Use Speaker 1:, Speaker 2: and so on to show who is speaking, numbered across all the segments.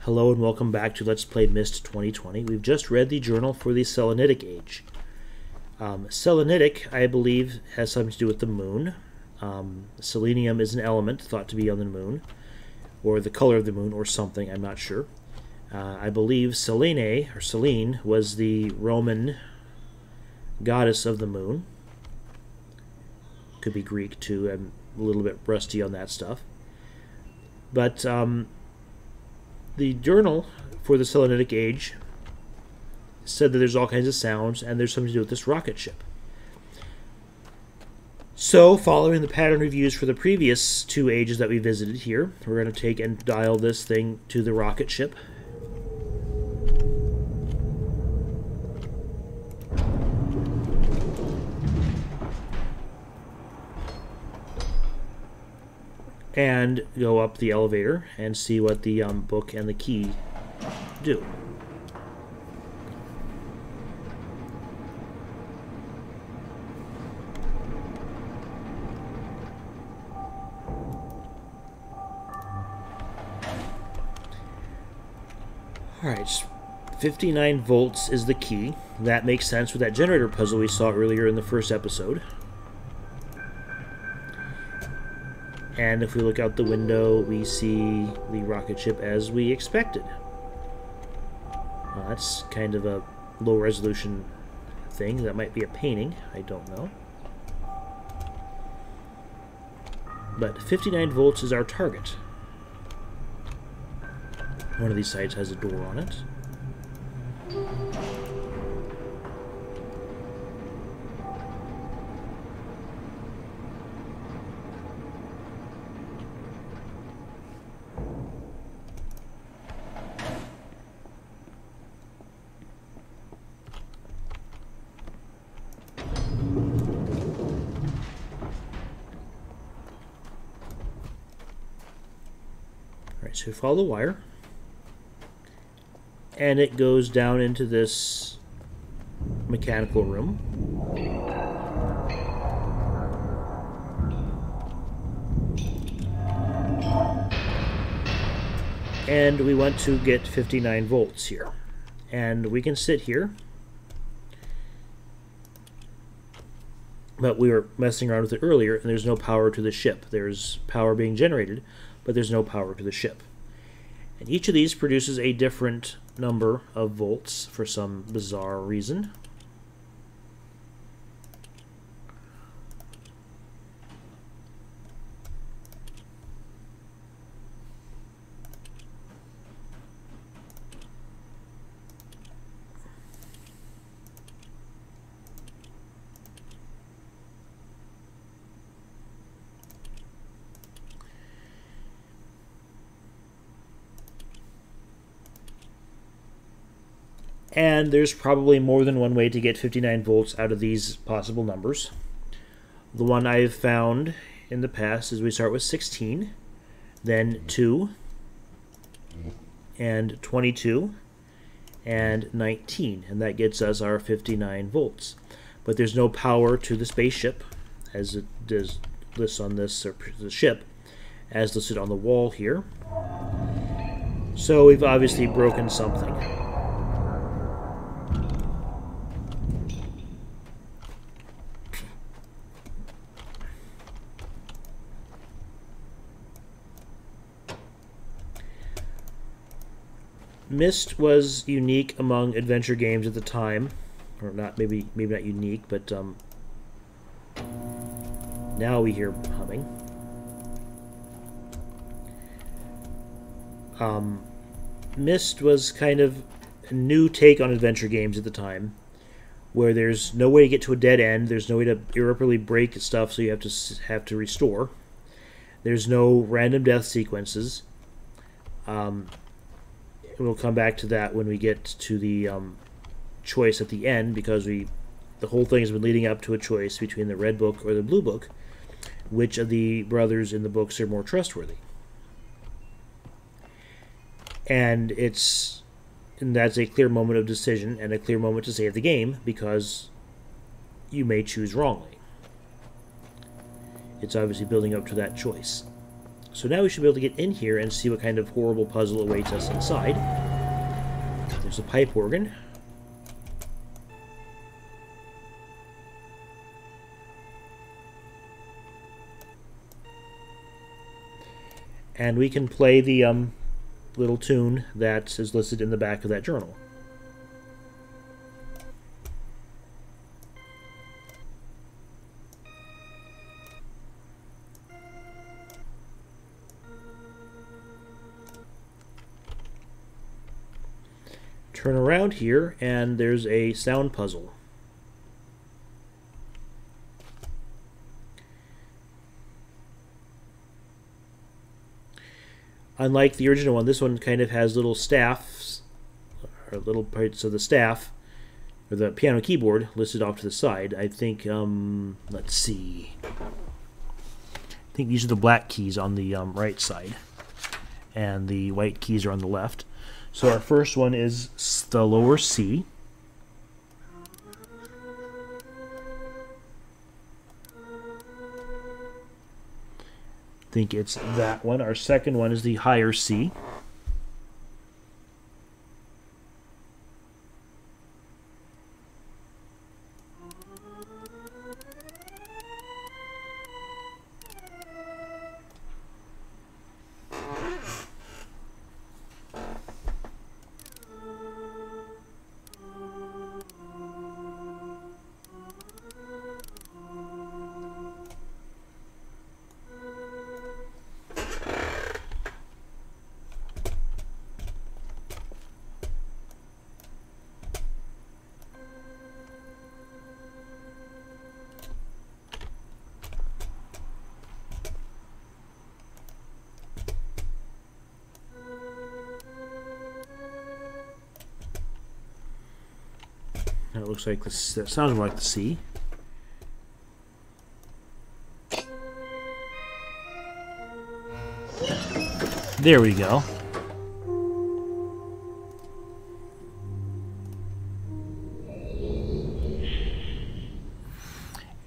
Speaker 1: Hello and welcome back to Let's Play Myst 2020. We've just read the journal for the Selenitic age. Selenitic, I believe, has something to do with the moon. Selenium is an element thought to be on the moon, or the color of the moon, or something, I'm not sure. I believe Selene, or Selene, was the Roman goddess of the moon. Could be Greek too, I'm a little bit rusty on that stuff. But the journal for the Selenitic age said that there's all kinds of sounds and there's something to do with this rocket ship. So, following the pattern reviews for the previous two ages that we visited here, we're going to take and dial this thing to the rocket ship. And go up the elevator and see what the book and the key do. Alright, 59 volts is the key. That makes sense with that generator puzzle we saw earlier in the first episode. And if we look out the window, we see the rocket ship as we expected. Well, that's kind of a low-resolution thing. That might be a painting. I don't know. But 59 volts is our target. One of these sides has a door on it. So we follow the wire, and it goes down into this mechanical room. And we want to get 59 volts here. And we can sit here, but we were messing around with it earlier, and there's no power to the ship. There's power being generated, but there's no power to the ship. And each of these produces a different number of volts for some bizarre reason. And there's probably more than one way to get 59 volts out of these possible numbers. The one I've found in the past is we start with 16, then 2, and 22, and 19, and that gets us our 59 volts. But there's no power to the spaceship, as it does lists on this, or the ship, as listed on the wall here. So we've obviously broken something. Myst was unique among adventure games at the time, or not, maybe not unique, but now we hear humming. Myst was kind of a new take on adventure games at the time, where there's no way to get to a dead end, there's no way to irreparably break stuff, so you have to restore. There's no random death sequences. We'll come back to that when we get to the choice at the end, because the whole thing has been leading up to a choice between the red book or the blue book. Which of the brothers in the books are more trustworthy? And that's a clear moment of decision and a clear moment to save the game, because you may choose wrongly. It's obviously building up to that choice. So now we should be able to get in here and see what kind of horrible puzzle awaits us inside. There's a pipe organ. And we can play the little tune that is listed in the back of that journal. Turn around here, and there's a sound puzzle. Unlike the original one, this one kind of has little staffs, or little parts of the staff, or the piano keyboard listed off to the side. I think, let's see. I think these are the black keys on the right side, and the white keys are on the left. So our first one is the lower C. I think it's that one. Our second one is the higher C. That looks like this. That sounds more like the C. There we go.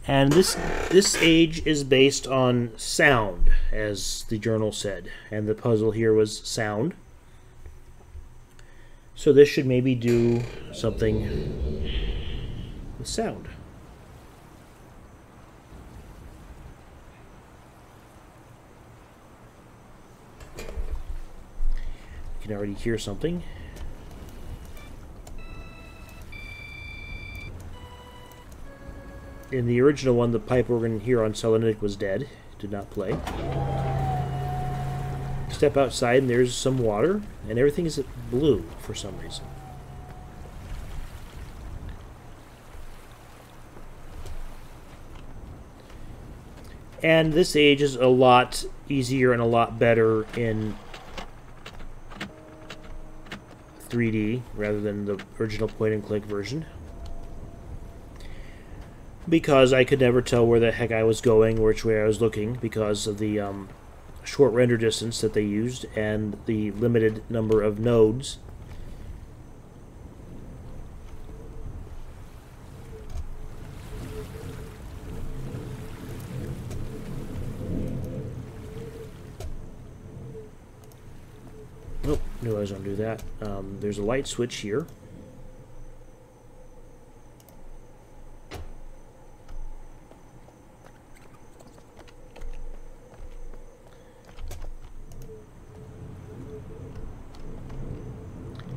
Speaker 1: And this age is based on sound, as the journal said, and the puzzle here was sound. So this should maybe do something with sound. You can already hear something. In the original one, the pipe organ here on Selenitic was dead. Did not play. Step outside and there's some water, and everything is blue for some reason. And this age is a lot easier and a lot better in 3D rather than the original point-and-click version, because I could never tell where the heck I was going, which way I was looking, because of the short render distance that they used and the limited number of nodes. Nope, knew I was going to do that. There's a light switch here.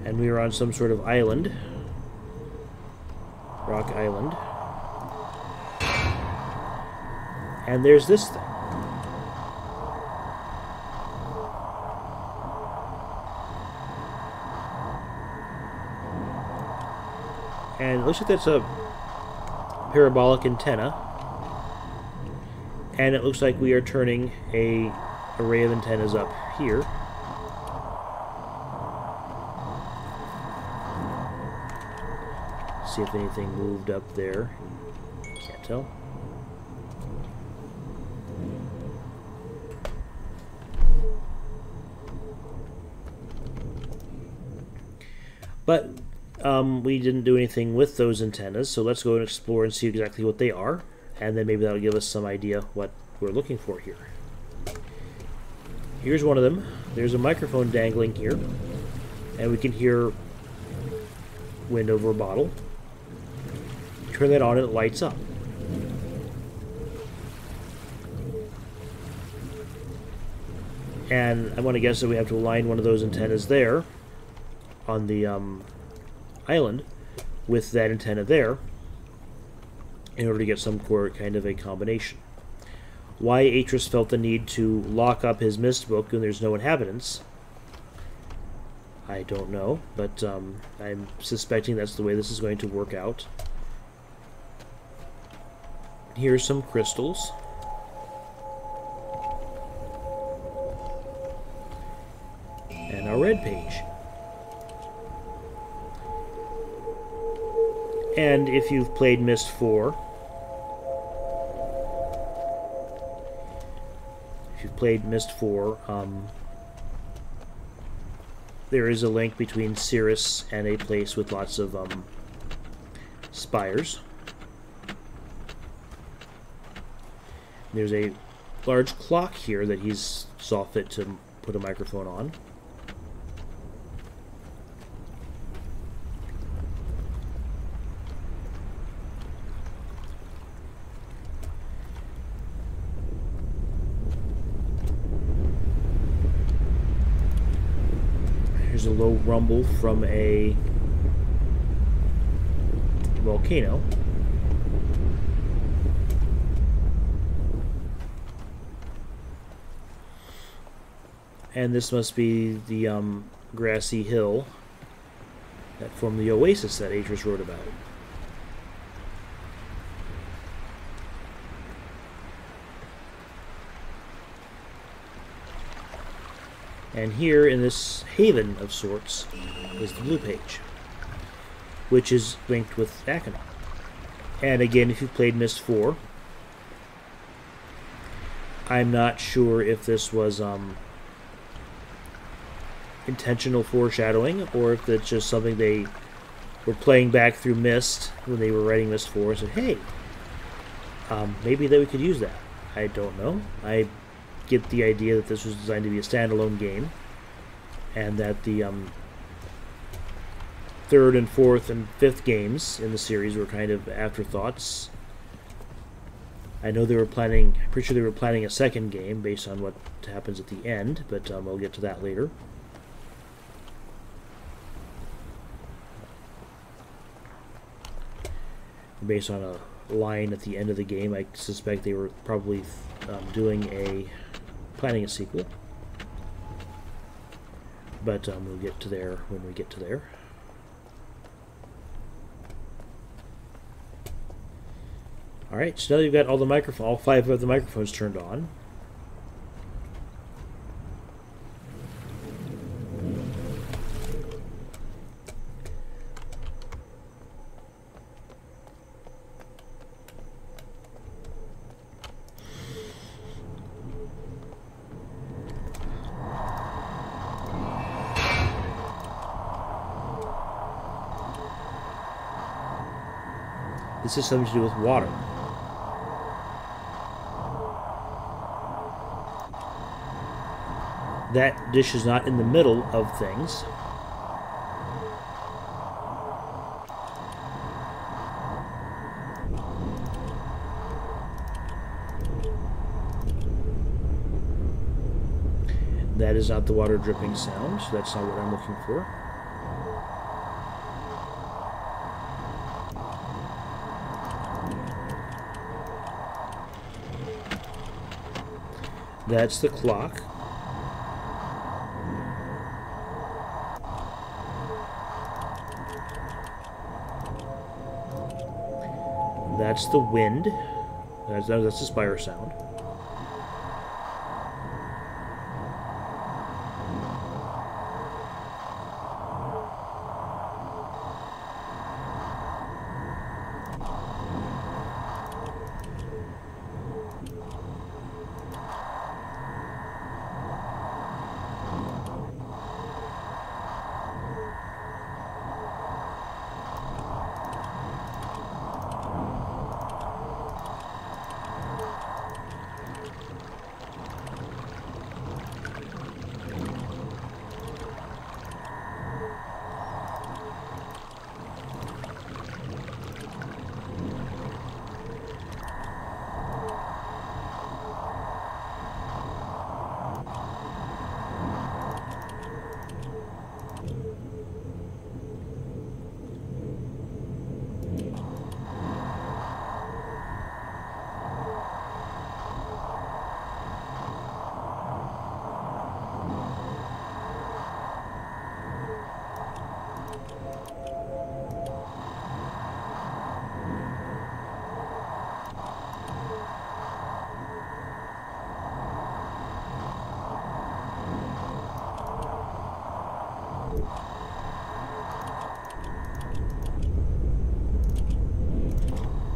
Speaker 1: And we are on some sort of island. Rock island. And there's this thing. And it looks like that's a parabolic antenna. And it looks like we are turning an array of antennas up here. See if anything moved up there. Can't tell. But we didn't do anything with those antennas, so let's go and explore and see exactly what they are, and then maybe that'll give us some idea what we're looking for here. Here's one of them. There's a microphone dangling here. And we can hear wind over a bottle. Turn that on and it lights up. And I want to guess that we have to align one of those antennas there on the island with that antenna there in order to get some kind of a combination. Why Achenar felt the need to lock up his Myst book when there's no inhabitants, I don't know, but I'm suspecting that's the way this is going to work out. Here's some crystals. And our red page. And if you've played Myst 4, there is a link between Sirrus and a place with lots of spires. There's a large clock here that he's saw fit to put a microphone on. There's a low rumble from a volcano. And this must be the grassy hill that formed the oasis that Achenar wrote about. And here in this haven of sorts is the blue page, which is linked with Achenar. And again, if you've played Myst 4, I'm not sure if this was intentional foreshadowing, or if it's just something they were playing back through Myst when they were writing Myst 4 and said, hey, maybe that we could use that. I don't know. I get the idea that this was designed to be a standalone game, and that the third and fourth and fifth games in the series were kind of afterthoughts. I know they were planning, I'm pretty sure they were planning a second game based on what happens at the end, but we'll get to that later. Based on a line at the end of the game, I suspect they were probably planning a sequel. But we'll get to there when we get to there. Alright, so now you've got all 5 of the microphones turned on. This is something to do with water. That dish is not in the middle of things. That is not the water dripping sound, so that's not what I'm looking for. That's the clock. That's the wind. That's the spire sound.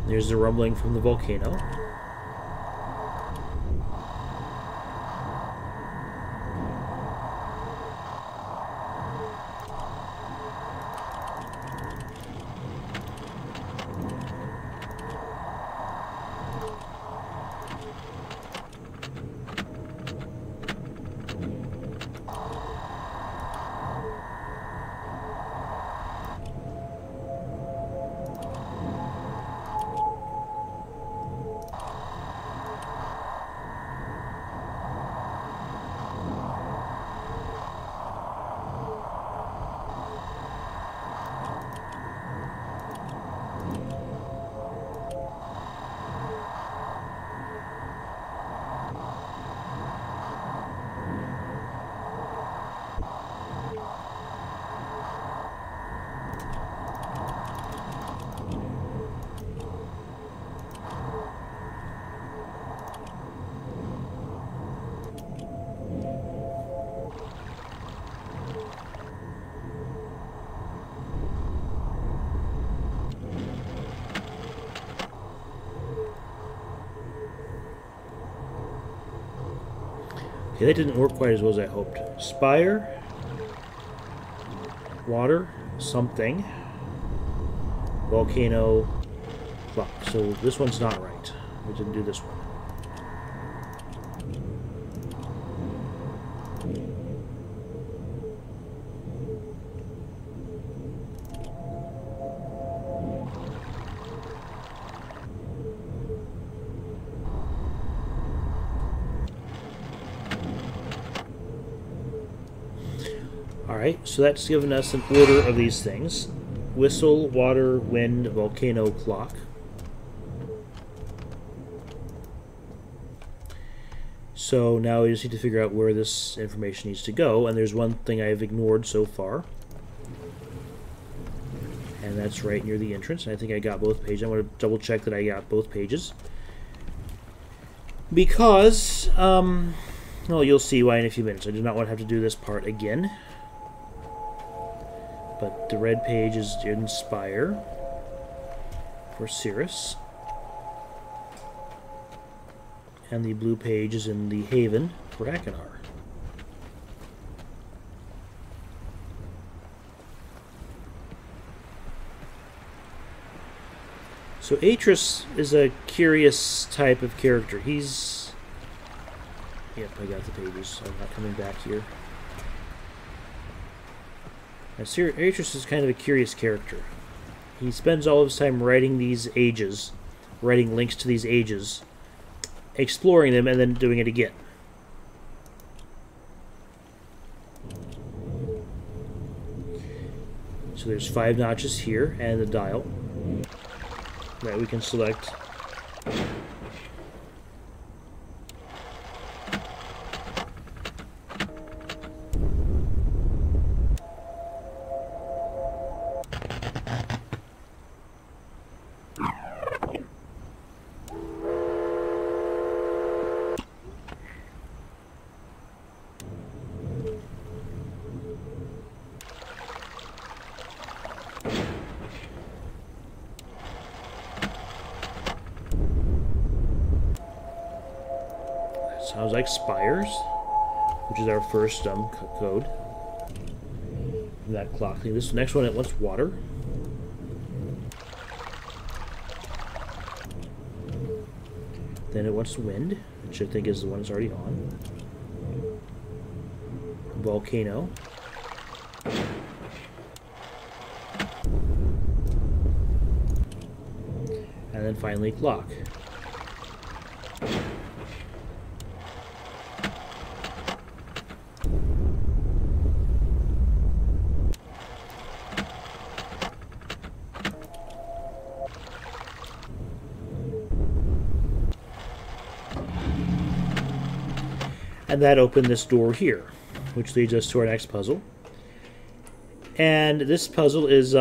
Speaker 1: There's the rumbling from the volcano. Okay, that didn't work quite as well as I hoped. Spire, water, something, volcano, clock. So this one's not right. We didn't do this one. Alright, so that's given us an order of these things. Whistle, water, wind, volcano, clock. So now we just need to figure out where this information needs to go, and there's one thing I've ignored so far. And that's right near the entrance. I think I got both pages. I want to double check that I got both pages. Because, well, you'll see why in a few minutes. I do not want to have to do this part again. But the red page is Inspire for Sirrus. And the blue page is in the Haven for Achenar. So Achenar is a curious type of character. He's... Yep, I got the pages, so I'm not coming back here. Achenar is kind of a curious character. He spends all of his time writing these ages, writing links to these ages, exploring them, and then doing it again. So there's 5 notches here, and the dial that we can select. Sounds like spires, which is our first code. That clock thing. This next one, it wants water. Then it wants wind, which I think is the one that's already on. Volcano. And then finally clock. And that opened this door here, which leads us to our next puzzle. And this puzzle is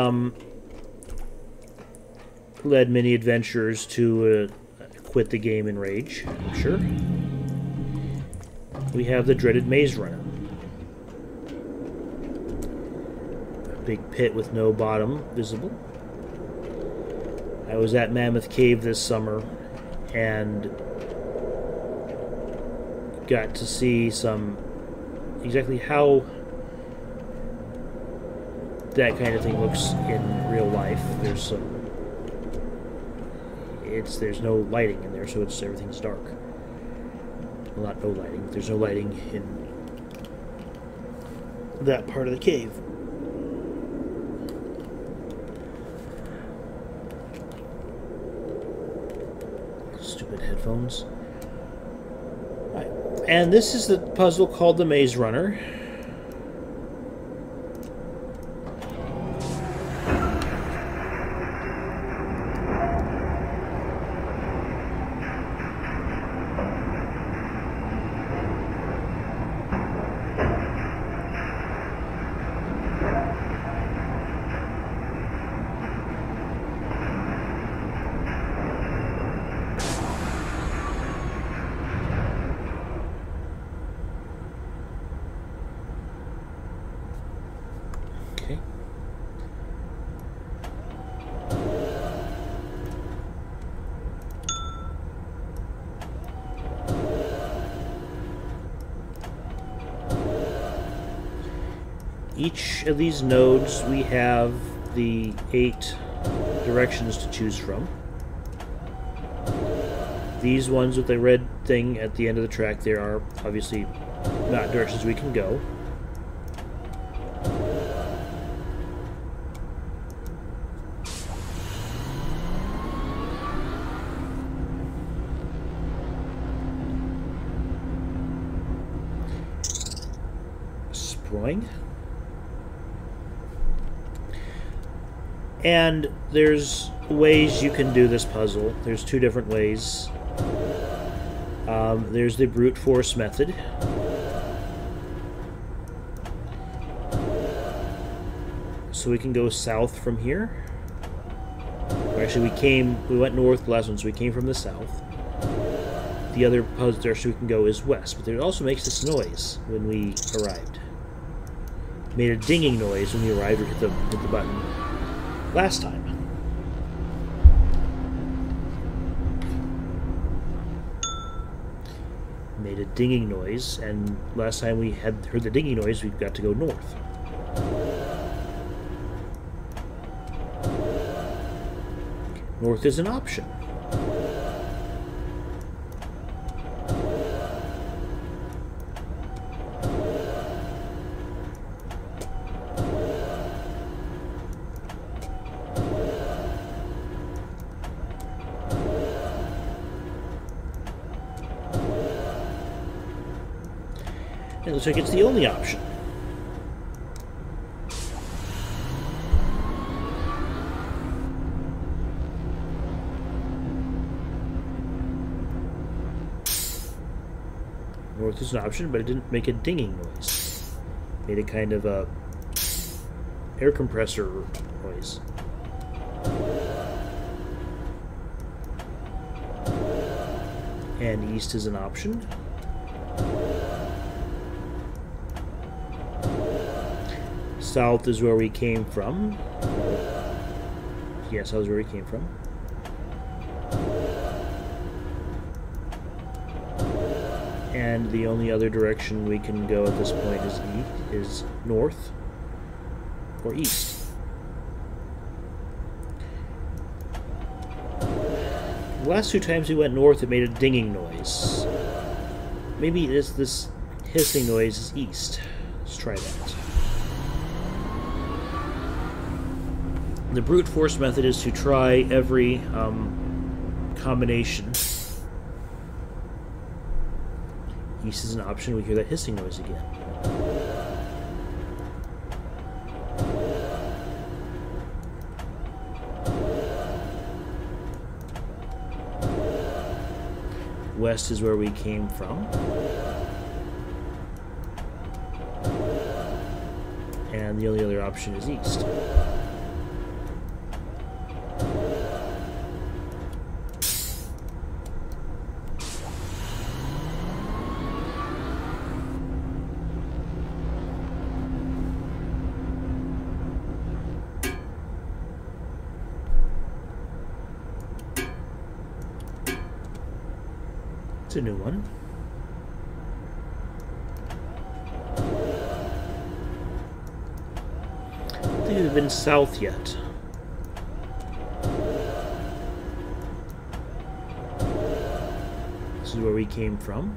Speaker 1: led many adventurers to quit the game in rage, I'm sure. We have the dreaded maze runner. big pit with no bottom visible. I was at Mammoth Cave this summer and got to see exactly how that kind of thing looks in real life. There's no lighting in there, so everything's dark. Well, not no lighting. There's no lighting in that part of the cave. Stupid headphones. Right. And this is the puzzle called the Maze Runner. Each of these nodes, we have the 8 directions to choose from. These ones with the red thing at the end of the track, there are obviously not directions we can go. Sproing. And there's ways you can do this puzzle. There's 2 different ways. There's the brute force method. So we can go south from here. Or actually, we went north the last one, so we came from the south. The other puzzle direction we can go is west, but it also makes this noise when we arrived. It made a dinging noise when we arrived or hit the button last time. Made a dinging noise, and last time we had heard the dinging noise, we've got to go north. North is an option. It looks like it's the only option. North is an option, but it didn't make a dinging noise. It made a kind of a air compressor noise. And east is an option. South is where we came from. Yes, that was where we came from. And the only other direction we can go at this point is north or east. The last 2 times we went north, it made a dinging noise. Maybe this hissing noise is east. Let's try that. The brute force method is to try every combination. East is an option. We hear that hissing noise again. West is where we came from. And the only other option is east. It's a new one. I don't think we've been south yet. This is where we came from.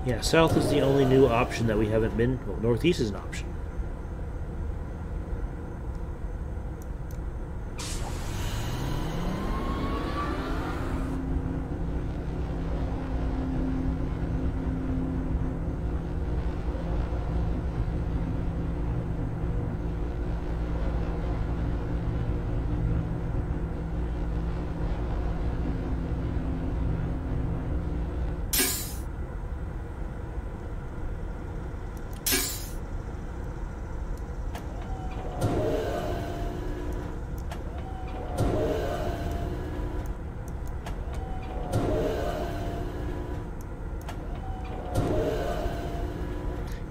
Speaker 1: Yeah, south is the only new option that we haven't been. Well, northeast is an option.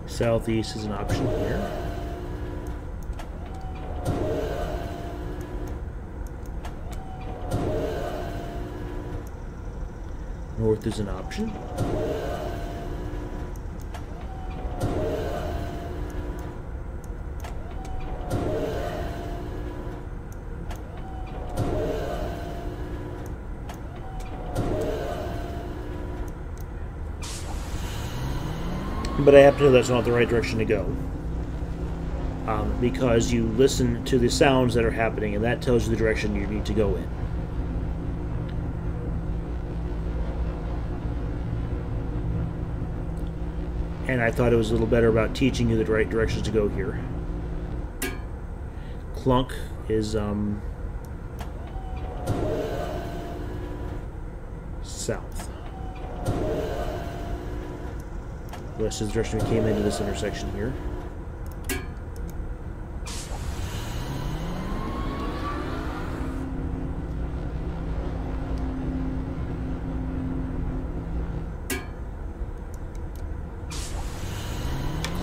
Speaker 1: Southeast is an option here. North is an option. But I happen to know that's not the right direction to go. Because you listen to the sounds that are happening, and that tells you the direction you need to go in. And I thought it was a little better about teaching you the right directions to go here. Clunk is south. West is the direction we came into this intersection here.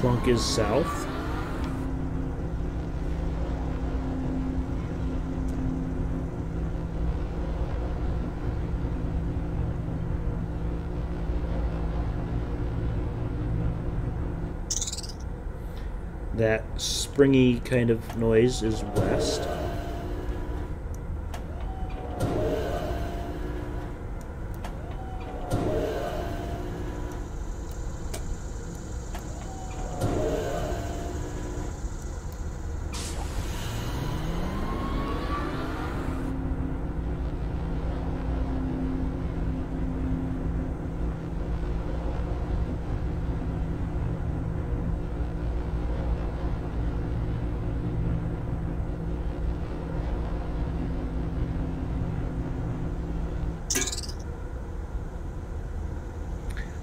Speaker 1: Clunk is south. That springy kind of noise is west.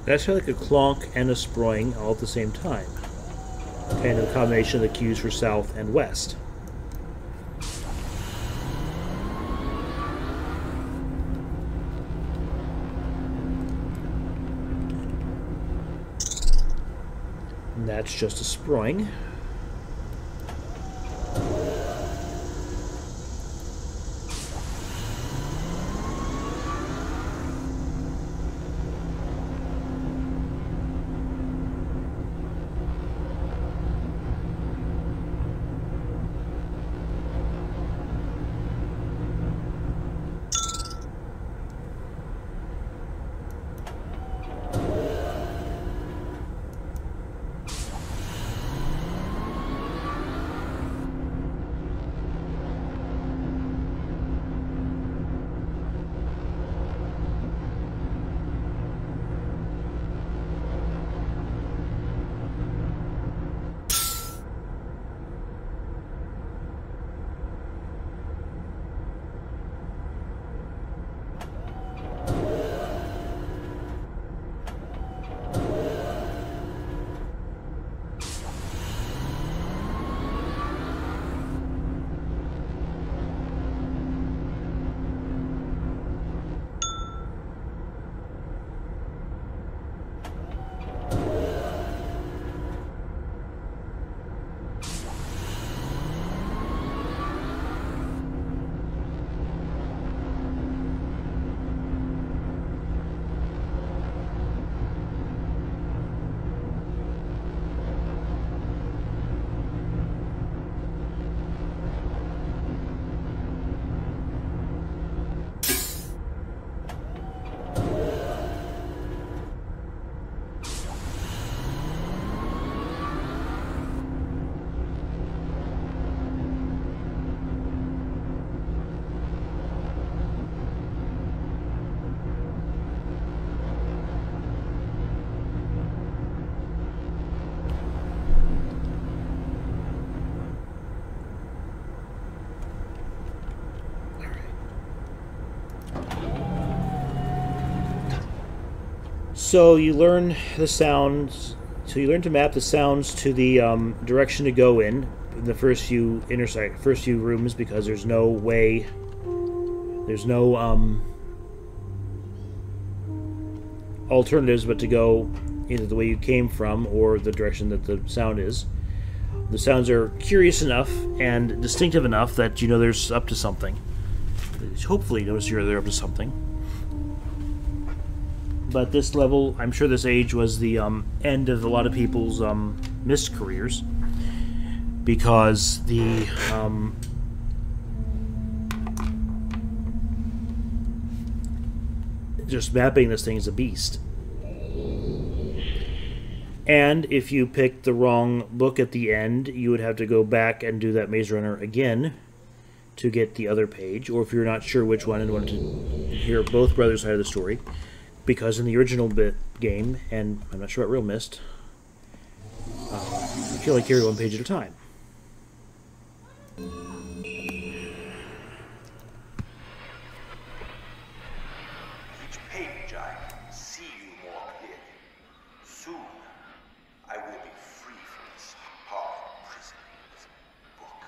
Speaker 1: That's like a clonk and a sproing all at the same time. Kind of a combination of the cues for south and west. And that's just a sproing. So you learn the sounds. So you learn to map the sounds to the direction to go in the first few rooms, because there's no way, there's no alternatives but to go either the way you came from or the direction that the sound is. The sounds are curious enough and distinctive enough that you know there's up to something. Hopefully, notice they're up to something. But this level, I'm sure this age was the end of a lot of people's Myst careers, because the just mapping this thing is a beast. And if you picked the wrong book at the end, you would have to go back and do that Maze Runner again to get the other page, or if you're not sure which one and wanted to hear both brothers' side of the story, because in the original game, and I'm not sure about Real Myst, you can only carry one page at a time.
Speaker 2: Each page I see you more clearly. Soon I will be free from this hard prison, this book.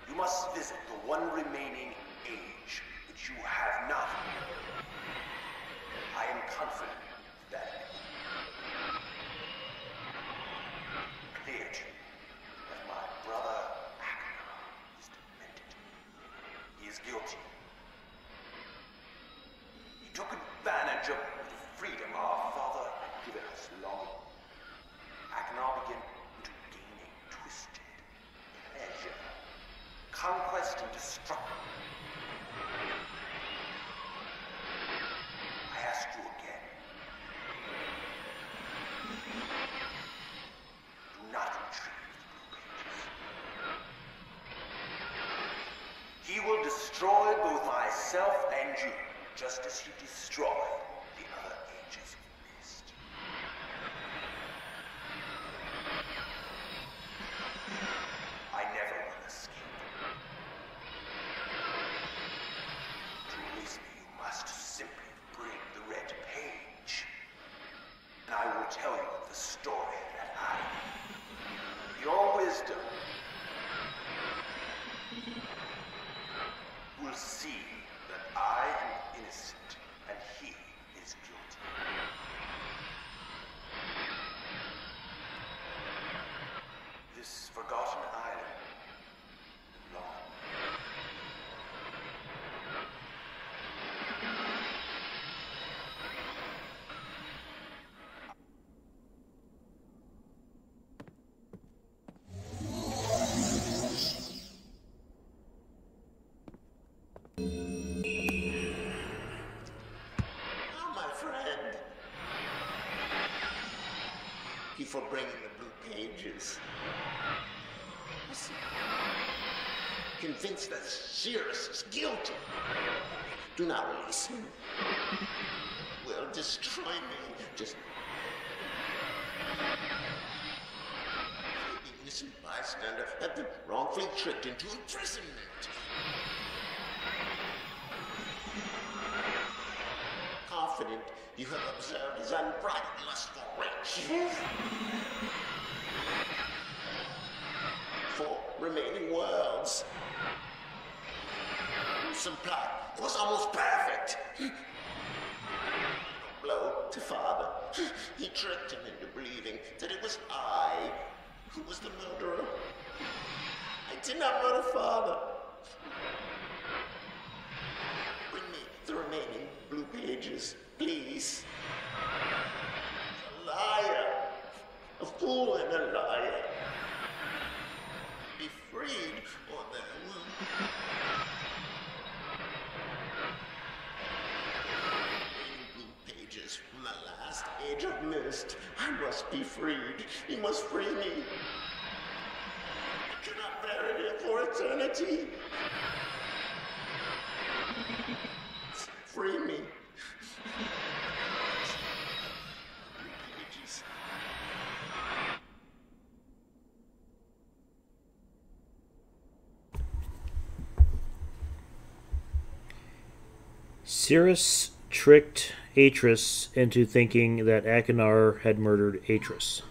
Speaker 2: You must visit the one remaining age which you have not. I am confident that clear to you that my brother Achenar is demented. He is guilty. He took advantage of the freedom our father had given us long. Achenar began to gain a twisted pleasure, conquest and destruction. I ask you again. Do not retrieve the blue pages. He will destroy both myself and you, just as he destroyed the other ages of Myst. I never will escape. To release me, you must simply bring the red page. And I will tell you the story that I, your wisdom, will see that I am innocent and he is guilty. This forgotten island belongs. Oh, my friend. Thank you for bringing the blue pages. Listen. Convinced that Sirrus is guilty. Do not release him. Will destroy me. Just the innocent bystander have been wrongfully tricked into imprisonment. Confident you have observed his unbridled lust for riches. For remaining worlds. Some plot was almost perfect. Blow to father. He tricked him into believing that it was I who was the murderer. I did not murder father. Bring me the remaining blue pages, please. A liar. A fool and a liar. Be freed, or there will... Blue pages from the last age of Myst. I must be freed. You must free me. I cannot bear it here for eternity. Free me. Pages.
Speaker 1: Sirrus tricked Atris into thinking that Achenar had murdered Atris.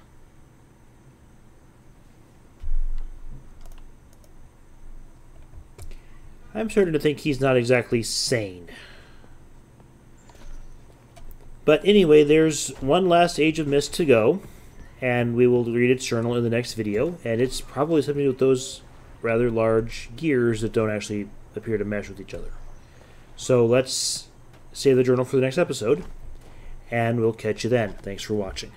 Speaker 1: I'm starting to think he's not exactly sane. But anyway, there's one last Age of Myst to go, and we will read its journal in the next video, and it's probably something with those rather large gears that don't actually appear to mesh with each other. So let's save the journal for the next episode, and we'll catch you then. Thanks for watching.